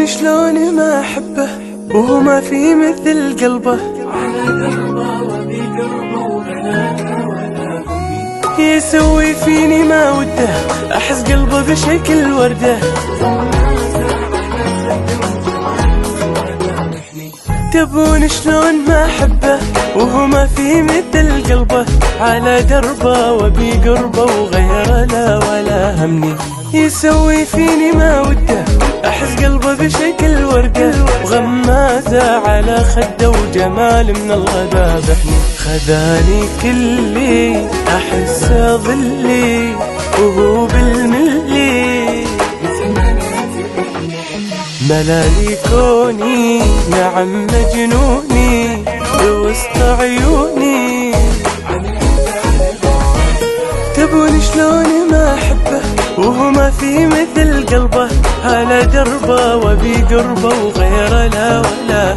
تبون شلون ما أحبه وهو ما في مثل قلبه، على دربه وبقربه ولا يسوي فيني ما وده، أحس قلبه بشكل وردة. تبون شلون ما أحبه وهو ما في مثل قلبه، على دربه وبي قربه وغيره لا ولا همني، يسوي فيني ما وده، أحس قلبه بشكل وردة، وغمازة على خده وجمال من الله ذابحني. خذاني كلي أحسه ظلي وهو بالملي، ملالي كوني نعم مجنوني بوسط عيوني. تبون شلون ما أحبه وهو ما في مثل قلبه، على دربه وبي قربه وغيره لا ولا